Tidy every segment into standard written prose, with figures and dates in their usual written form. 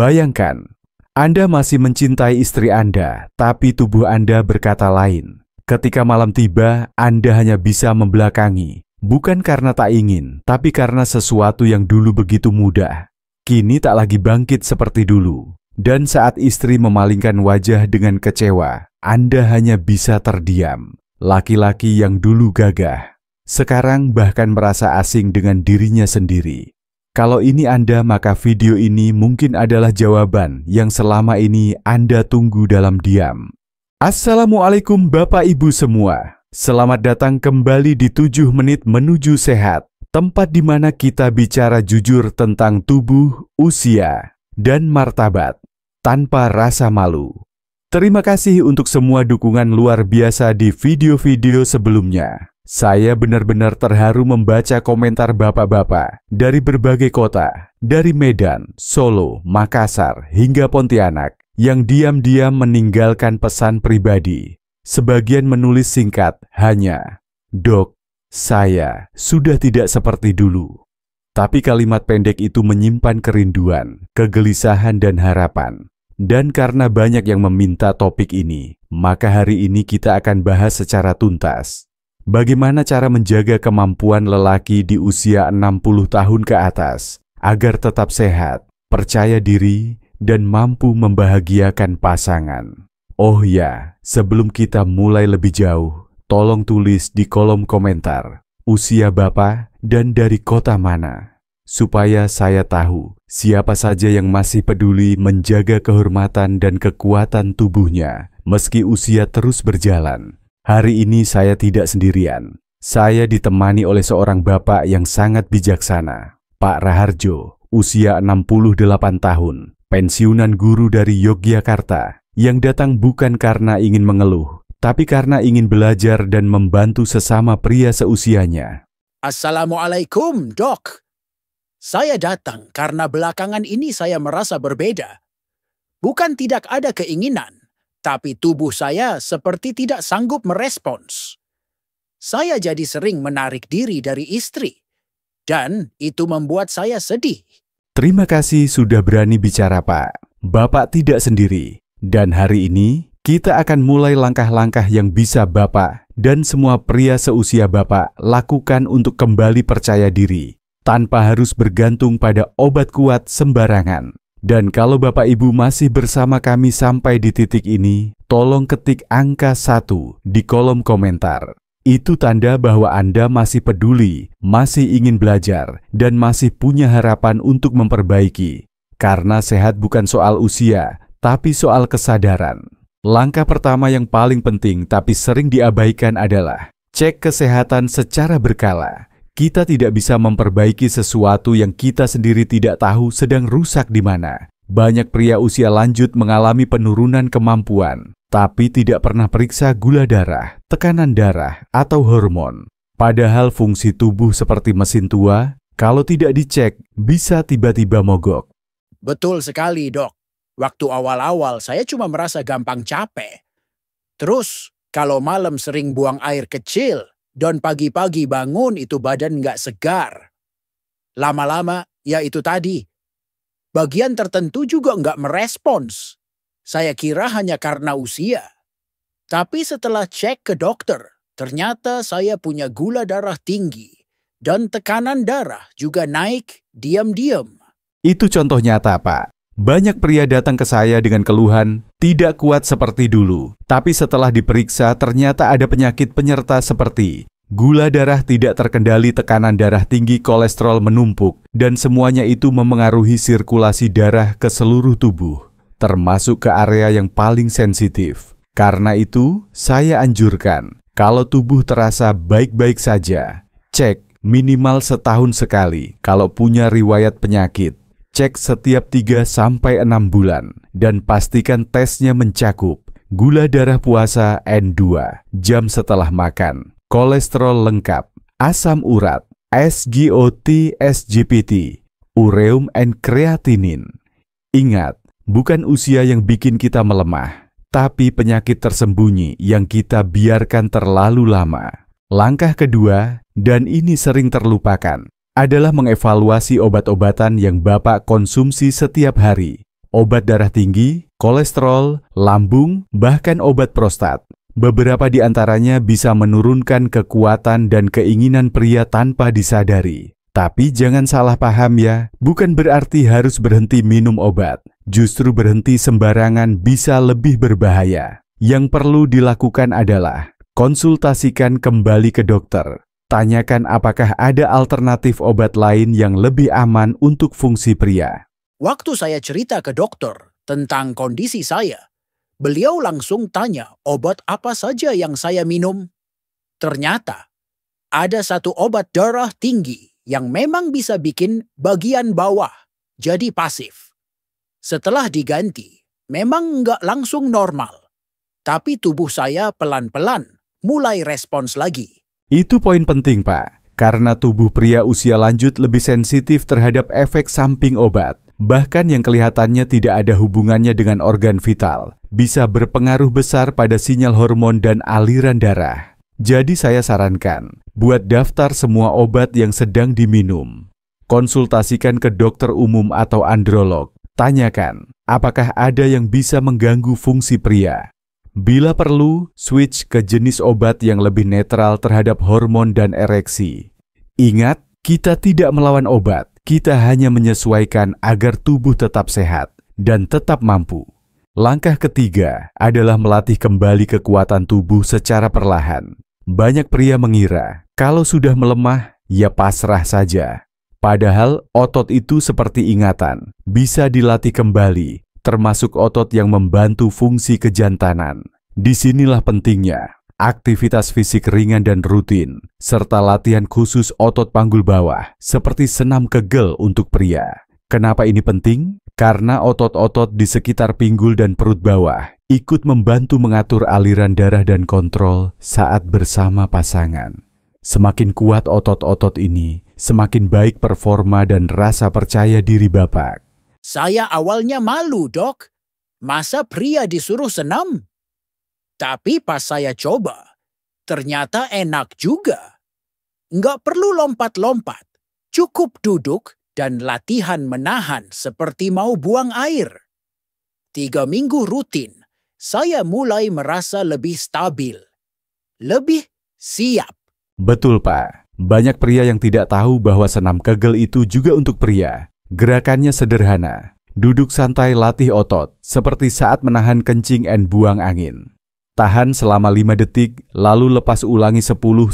Bayangkan, Anda masih mencintai istri Anda, tapi tubuh Anda berkata lain. Ketika malam tiba, Anda hanya bisa membelakangi. Bukan karena tak ingin, tapi karena sesuatu yang dulu begitu mudah. Kini tak lagi bangkit seperti dulu. Dan saat istri memalingkan wajah dengan kecewa, Anda hanya bisa terdiam. Laki-laki yang dulu gagah, sekarang bahkan merasa asing dengan dirinya sendiri. Kalau ini Anda, maka video ini mungkin adalah jawaban yang selama ini Anda tunggu dalam diam. Assalamualaikum Bapak Ibu semua. Selamat datang kembali di 7 menit menuju sehat. Tempat di mana kita bicara jujur tentang tubuh, usia, dan martabat tanpa rasa malu. Terima kasih untuk semua dukungan luar biasa di video-video sebelumnya. Saya benar-benar terharu membaca komentar bapak-bapak dari berbagai kota, dari Medan, Solo, Makassar, hingga Pontianak, yang diam-diam meninggalkan pesan pribadi. Sebagian menulis singkat hanya, "Dok, saya sudah tidak seperti dulu." Tapi kalimat pendek itu menyimpan kerinduan, kegelisahan, dan harapan. Dan karena banyak yang meminta topik ini, maka hari ini kita akan bahas secara tuntas. Bagaimana cara menjaga kemampuan lelaki di usia 60 tahun ke atas agar tetap sehat, percaya diri, dan mampu membahagiakan pasangan. Oh ya, sebelum kita mulai lebih jauh, tolong tulis di kolom komentar usia Bapak dan dari kota mana, supaya saya tahu siapa saja yang masih peduli menjaga kehormatan dan kekuatan tubuhnya meski usia terus berjalan. Hari ini saya tidak sendirian. Saya ditemani oleh seorang bapak yang sangat bijaksana, Pak Raharjo, usia 68 tahun, pensiunan guru dari Yogyakarta, yang datang bukan karena ingin mengeluh, tapi karena ingin belajar dan membantu sesama pria seusianya. Assalamualaikum, Dok. Saya datang karena belakangan ini saya merasa berbeda. Bukan tidak ada keinginan, tapi tubuh saya seperti tidak sanggup merespons. Saya jadi sering menarik diri dari istri, dan itu membuat saya sedih. Terima kasih sudah berani bicara, Pak. Bapak tidak sendiri. Dan hari ini, kita akan mulai langkah-langkah yang bisa Bapak dan semua pria seusia Bapak lakukan untuk kembali percaya diri, tanpa harus bergantung pada obat kuat sembarangan. Dan kalau Bapak Ibu masih bersama kami sampai di titik ini, tolong ketik angka 1 di kolom komentar. Itu tanda bahwa Anda masih peduli, masih ingin belajar, dan masih punya harapan untuk memperbaiki. Karena sehat bukan soal usia, tapi soal kesadaran. Langkah pertama yang paling penting tapi sering diabaikan adalah cek kesehatan secara berkala. Kita tidak bisa memperbaiki sesuatu yang kita sendiri tidak tahu sedang rusak di mana. Banyak pria usia lanjut mengalami penurunan kemampuan, tapi tidak pernah periksa gula darah, tekanan darah, atau hormon. Padahal fungsi tubuh seperti mesin tua, kalau tidak dicek, bisa tiba-tiba mogok. Betul sekali, Dok. Waktu awal-awal saya cuma merasa gampang capek. Terus, kalau malam sering buang air kecil, dan pagi-pagi bangun itu badan nggak segar. Lama-lama, ya itu tadi. Bagian tertentu juga nggak merespons. Saya kira hanya karena usia. Tapi setelah cek ke dokter, ternyata saya punya gula darah tinggi. Dan tekanan darah juga naik diam-diam. Itu contoh nyata, Pak. Banyak pria datang ke saya dengan keluhan tidak kuat seperti dulu, tapi setelah diperiksa ternyata ada penyakit penyerta seperti gula darah tidak terkendali, tekanan darah tinggi, kolesterol menumpuk, dan semuanya itu memengaruhi sirkulasi darah ke seluruh tubuh, termasuk ke area yang paling sensitif. Karena itu, saya anjurkan, kalau tubuh terasa baik-baik saja, cek minimal setahun sekali kalau punya riwayat penyakit. Cek setiap 3-6 bulan dan pastikan tesnya mencakup gula darah puasa N2 jam setelah makan, kolesterol lengkap, asam urat, SGOT, SGPT, ureum and kreatinin. Ingat, bukan usia yang bikin kita melemah, tapi penyakit tersembunyi yang kita biarkan terlalu lama. Langkah kedua, dan ini sering terlupakan, adalah mengevaluasi obat-obatan yang Bapak konsumsi setiap hari. obat darah tinggi, kolesterol, lambung, bahkan obat prostat. Beberapa di antaranya bisa menurunkan kekuatan dan keinginan pria tanpa disadari. Tapi jangan salah paham ya, bukan berarti harus berhenti minum obat. Justru berhenti sembarangan bisa lebih berbahaya. Yang perlu dilakukan adalah konsultasikan kembali ke dokter. Tanyakan apakah ada alternatif obat lain yang lebih aman untuk fungsi pria. Waktu saya cerita ke dokter tentang kondisi saya, beliau langsung tanya obat apa saja yang saya minum. Ternyata ada satu obat darah tinggi yang memang bisa bikin bagian bawah jadi pasif. Setelah diganti, memang nggak langsung normal. Tapi tubuh saya pelan-pelan mulai respons lagi. Itu poin penting, Pak. Karena tubuh pria usia lanjut lebih sensitif terhadap efek samping obat. Bahkan yang kelihatannya tidak ada hubungannya dengan organ vital, bisa berpengaruh besar pada sinyal hormon dan aliran darah. Jadi saya sarankan, buat daftar semua obat yang sedang diminum. Konsultasikan ke dokter umum atau androlog. Tanyakan, apakah ada yang bisa mengganggu fungsi pria. Bila perlu, switch ke jenis obat yang lebih netral terhadap hormon dan ereksi. Ingat, kita tidak melawan obat, kita hanya menyesuaikan agar tubuh tetap sehat dan tetap mampu. Langkah ketiga adalah melatih kembali kekuatan tubuh secara perlahan. Banyak pria mengira, kalau sudah melemah, ya pasrah saja. Padahal otot itu seperti ingatan, bisa dilatih kembali. Termasuk otot yang membantu fungsi kejantanan. Disinilah pentingnya aktivitas fisik ringan dan rutin, serta latihan khusus otot panggul bawah, seperti senam kegel untuk pria. Kenapa ini penting? Karena otot-otot di sekitar pinggul dan perut bawah ikut membantu mengatur aliran darah dan kontrol saat bersama pasangan. Semakin kuat otot-otot ini, semakin baik performa dan rasa percaya diri Bapak. Saya awalnya malu, Dok. Masa pria disuruh senam? Tapi pas saya coba, ternyata enak juga. Nggak perlu lompat-lompat. Cukup duduk dan latihan menahan seperti mau buang air. 3 minggu rutin, saya mulai merasa lebih stabil. Lebih siap. Betul, Pak. Banyak pria yang tidak tahu bahwa senam kegel itu juga untuk pria. Gerakannya sederhana, duduk santai latih otot, seperti saat menahan kencing dan buang angin. Tahan selama 5 detik, lalu lepas ulangi 10-15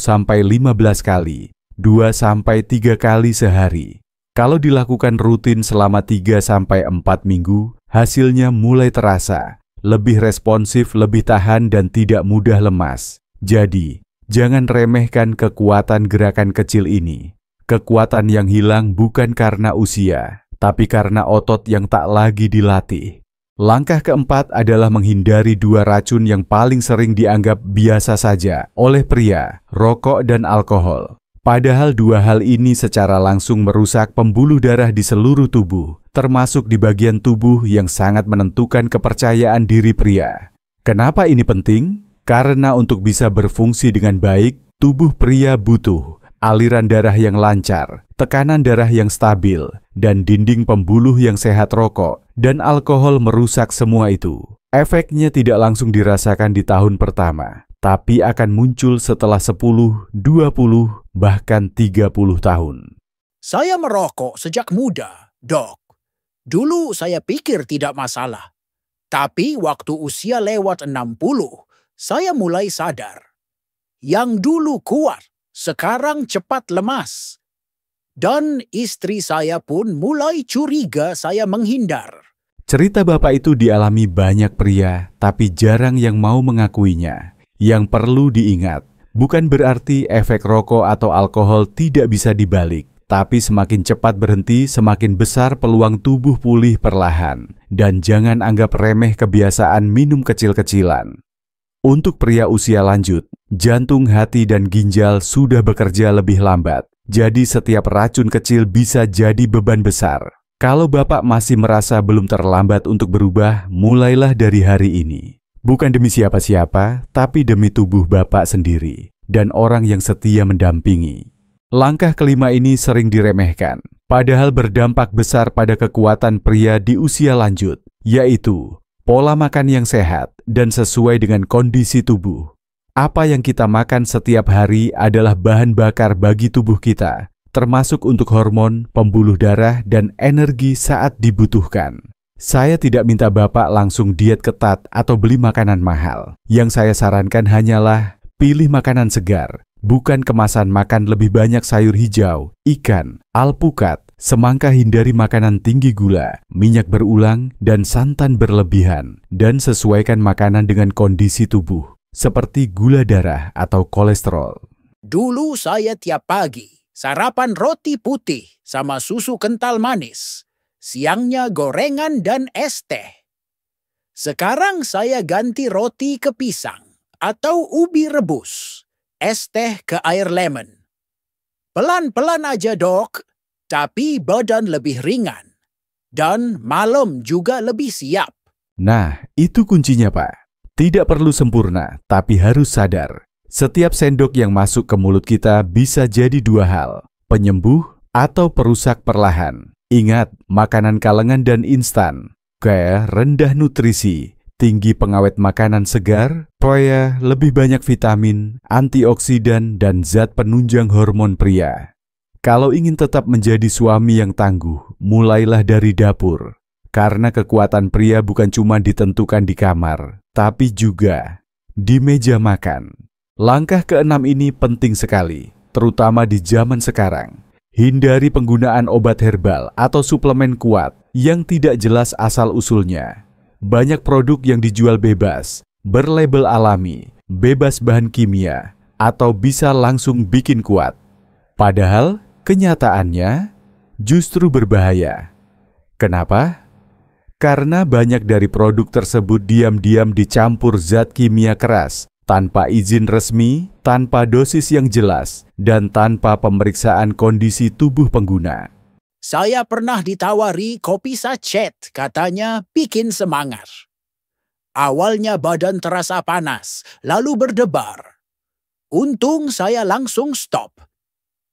kali, 2-3 kali sehari. Kalau dilakukan rutin selama 3-4 minggu, hasilnya mulai terasa, lebih responsif, lebih tahan dan tidak mudah lemas. Jadi, jangan remehkan kekuatan gerakan kecil ini. Kekuatan yang hilang bukan karena usia, tapi karena otot yang tak lagi dilatih. Langkah keempat adalah menghindari 2 racun yang paling sering dianggap biasa saja oleh pria, rokok dan alkohol. Padahal 2 hal ini secara langsung merusak pembuluh darah di seluruh tubuh, termasuk di bagian tubuh yang sangat menentukan kepercayaan diri pria. Kenapa ini penting? Karena untuk bisa berfungsi dengan baik, tubuh pria butuh aliran darah yang lancar, tekanan darah yang stabil, dan dinding pembuluh yang sehat. Rokok dan alkohol merusak semua itu. Efeknya tidak langsung dirasakan di tahun pertama, tapi akan muncul setelah 10, 20, bahkan 30 tahun. Saya merokok sejak muda, Dok. Dulu saya pikir tidak masalah. Tapi waktu usia lewat 60, saya mulai sadar. Yang dulu kuat, sekarang cepat lemas. Dan istri saya pun mulai curiga saya menghindar. Cerita Bapak itu dialami banyak pria, tapi jarang yang mau mengakuinya. Yang perlu diingat, bukan berarti efek rokok atau alkohol tidak bisa dibalik. Tapi semakin cepat berhenti, semakin besar peluang tubuh pulih perlahan. Dan jangan anggap remeh kebiasaan minum kecil-kecilan. Untuk pria usia lanjut, jantung, hati, dan ginjal sudah bekerja lebih lambat. Jadi setiap racun kecil bisa jadi beban besar. Kalau Bapak masih merasa belum terlambat untuk berubah, mulailah dari hari ini. Bukan demi siapa-siapa, tapi demi tubuh Bapak sendiri dan orang yang setia mendampingi. Langkah kelima ini sering diremehkan, padahal berdampak besar pada kekuatan pria di usia lanjut, yaitu pola makan yang sehat dan sesuai dengan kondisi tubuh. Apa yang kita makan setiap hari adalah bahan bakar bagi tubuh kita, termasuk untuk hormon, pembuluh darah, dan energi saat dibutuhkan. Saya tidak minta Bapak langsung diet ketat atau beli makanan mahal. Yang saya sarankan hanyalah pilih makanan segar, bukan kemasan makan lebih banyak sayur hijau, ikan, alpukat, semangka, hindari makanan tinggi gula, minyak berulang, dan santan berlebihan, dan sesuaikan makanan dengan kondisi tubuh, seperti gula darah atau kolesterol. Dulu saya tiap pagi sarapan roti putih sama susu kental manis. Siangnya gorengan dan es teh. Sekarang saya ganti roti ke pisang atau ubi rebus, es teh ke air lemon. Pelan-pelan aja dok, tapi badan lebih ringan. Dan malam juga lebih siap. Nah, itu kuncinya Pak. Tidak perlu sempurna, tapi harus sadar. Setiap sendok yang masuk ke mulut kita bisa jadi dua hal, penyembuh atau perusak perlahan. Ingat, makanan kalengan dan instan, kayak rendah nutrisi, tinggi pengawet makanan segar, pria lebih banyak vitamin, antioksidan, dan zat penunjang hormon pria. Kalau ingin tetap menjadi suami yang tangguh, mulailah dari dapur. Karena kekuatan pria bukan cuma ditentukan di kamar, tapi juga di meja makan. Langkah keenam ini penting sekali, terutama di zaman sekarang. Hindari penggunaan obat herbal atau suplemen kuat yang tidak jelas asal-usulnya. Banyak produk yang dijual bebas, berlabel alami, bebas bahan kimia, atau bisa langsung bikin kuat. Padahal kenyataannya justru berbahaya. Kenapa? Karena banyak dari produk tersebut diam-diam dicampur zat kimia keras, tanpa izin resmi, tanpa dosis yang jelas, dan tanpa pemeriksaan kondisi tubuh pengguna. Saya pernah ditawari kopi sachet, katanya bikin semangat. Awalnya badan terasa panas, lalu berdebar. Untung saya langsung stop.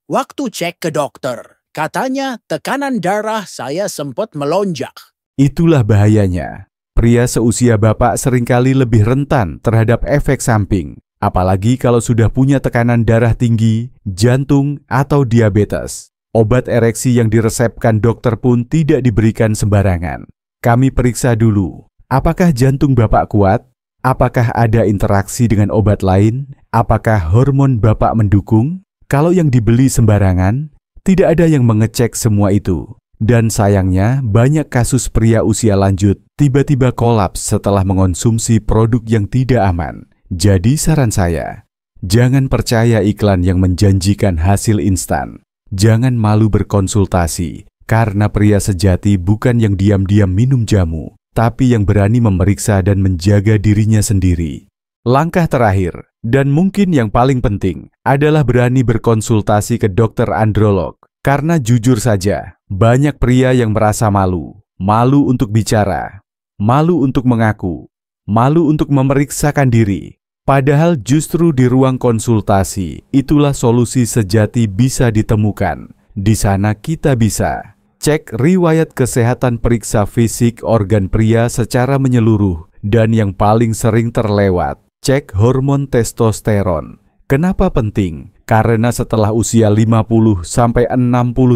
Waktu cek ke dokter, katanya tekanan darah saya sempat melonjak. Itulah bahayanya. Pria seusia Bapak seringkali lebih rentan terhadap efek samping, apalagi kalau sudah punya tekanan darah tinggi, jantung, atau diabetes. Obat ereksi yang diresepkan dokter pun tidak diberikan sembarangan. Kami periksa dulu, apakah jantung Bapak kuat? Apakah ada interaksi dengan obat lain? Apakah hormon Bapak mendukung? Kalau yang dibeli sembarangan, tidak ada yang mengecek semua itu. Dan sayangnya, banyak kasus pria usia lanjut tiba-tiba kolaps setelah mengonsumsi produk yang tidak aman. Jadi saran saya, jangan percaya iklan yang menjanjikan hasil instan. Jangan malu berkonsultasi, karena pria sejati bukan yang diam-diam minum jamu, tapi yang berani memeriksa dan menjaga dirinya sendiri. Langkah terakhir, dan mungkin yang paling penting, adalah berani berkonsultasi ke dokter androlog. Karena jujur saja, banyak pria yang merasa malu. Malu untuk bicara, malu untuk mengaku, malu untuk memeriksakan diri. Padahal justru di ruang konsultasi, itulah solusi sejati bisa ditemukan. Di sana kita bisa cek riwayat kesehatan, periksa fisik organ pria secara menyeluruh, dan yang paling sering terlewat, cek hormon testosteron. Kenapa penting? Karena setelah usia 50-60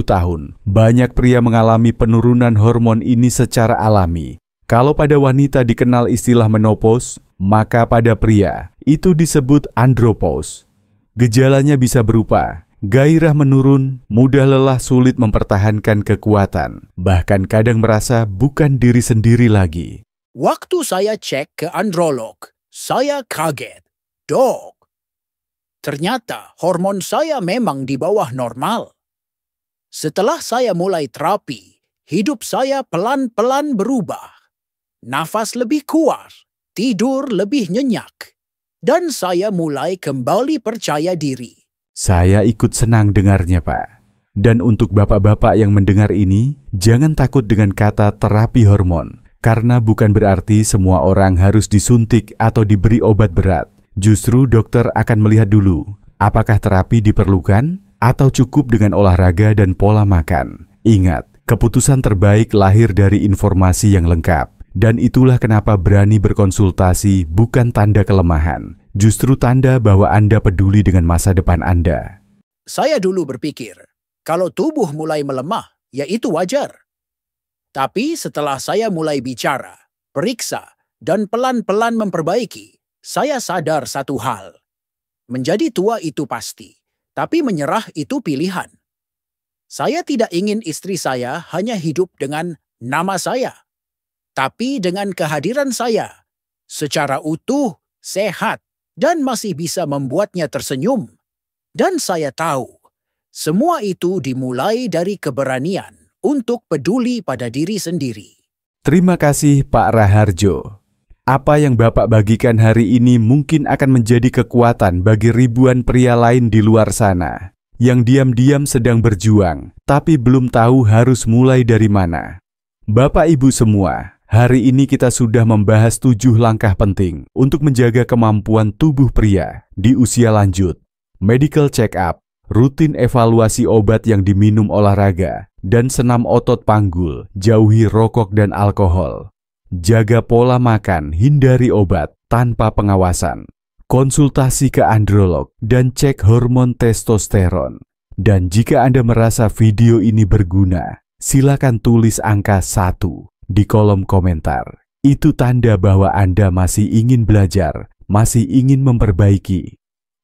tahun, banyak pria mengalami penurunan hormon ini secara alami. Kalau pada wanita dikenal istilah menopause, maka pada pria itu disebut andropause. Gejalanya bisa berupa gairah menurun, mudah lelah, sulit mempertahankan kekuatan, bahkan kadang merasa bukan diri sendiri lagi. Waktu saya cek ke androlog, saya kaget. Dok, ternyata hormon saya memang di bawah normal. Setelah saya mulai terapi, hidup saya pelan-pelan berubah. Nafas lebih kuat, tidur lebih nyenyak, dan saya mulai kembali percaya diri. Saya ikut senang dengarnya, Pak. Dan untuk bapak-bapak yang mendengar ini, jangan takut dengan kata terapi hormon, karena bukan berarti semua orang harus disuntik atau diberi obat berat. Justru dokter akan melihat dulu, apakah terapi diperlukan atau cukup dengan olahraga dan pola makan. Ingat, keputusan terbaik lahir dari informasi yang lengkap. Dan itulah kenapa berani berkonsultasi bukan tanda kelemahan, justru tanda bahwa Anda peduli dengan masa depan Anda. Saya dulu berpikir, kalau tubuh mulai melemah, ya itu wajar. Tapi setelah saya mulai bicara, periksa, dan pelan-pelan memperbaiki, saya sadar satu hal. Menjadi tua itu pasti, tapi menyerah itu pilihan. Saya tidak ingin istri saya hanya hidup dengan nama saya, tapi dengan kehadiran saya, secara utuh, sehat, dan masih bisa membuatnya tersenyum. Dan saya tahu, semua itu dimulai dari keberanian untuk peduli pada diri sendiri. Terima kasih Pak Raharjo. Apa yang Bapak bagikan hari ini mungkin akan menjadi kekuatan bagi ribuan pria lain di luar sana, yang diam-diam sedang berjuang, tapi belum tahu harus mulai dari mana. Bapak Ibu semua, hari ini kita sudah membahas 7 langkah penting untuk menjaga kemampuan tubuh pria di usia lanjut. Medical check-up, rutin evaluasi obat yang diminum olahraga, dan senam otot panggul, jauhi rokok dan alkohol. Jaga pola makan, hindari obat tanpa pengawasan. Konsultasi ke androlog dan cek hormon testosteron. Dan jika Anda merasa video ini berguna, silakan tulis angka 1 di kolom komentar. Itu tanda bahwa Anda masih ingin belajar, masih ingin memperbaiki.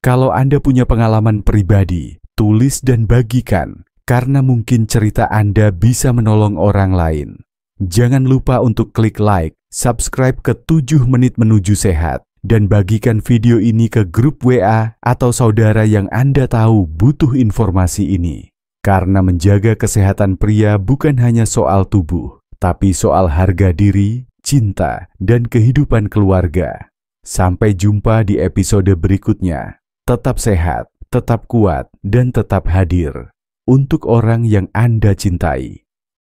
Kalau Anda punya pengalaman pribadi, tulis dan bagikan, karena mungkin cerita Anda bisa menolong orang lain. Jangan lupa untuk klik like, subscribe ke 7 menit menuju sehat, dan bagikan video ini ke grup WA atau saudara yang Anda tahu butuh informasi ini. Karena menjaga kesehatan pria bukan hanya soal tubuh, tapi soal harga diri, cinta, dan kehidupan keluarga. Sampai jumpa di episode berikutnya. Tetap sehat, tetap kuat, dan tetap hadir untuk orang yang Anda cintai.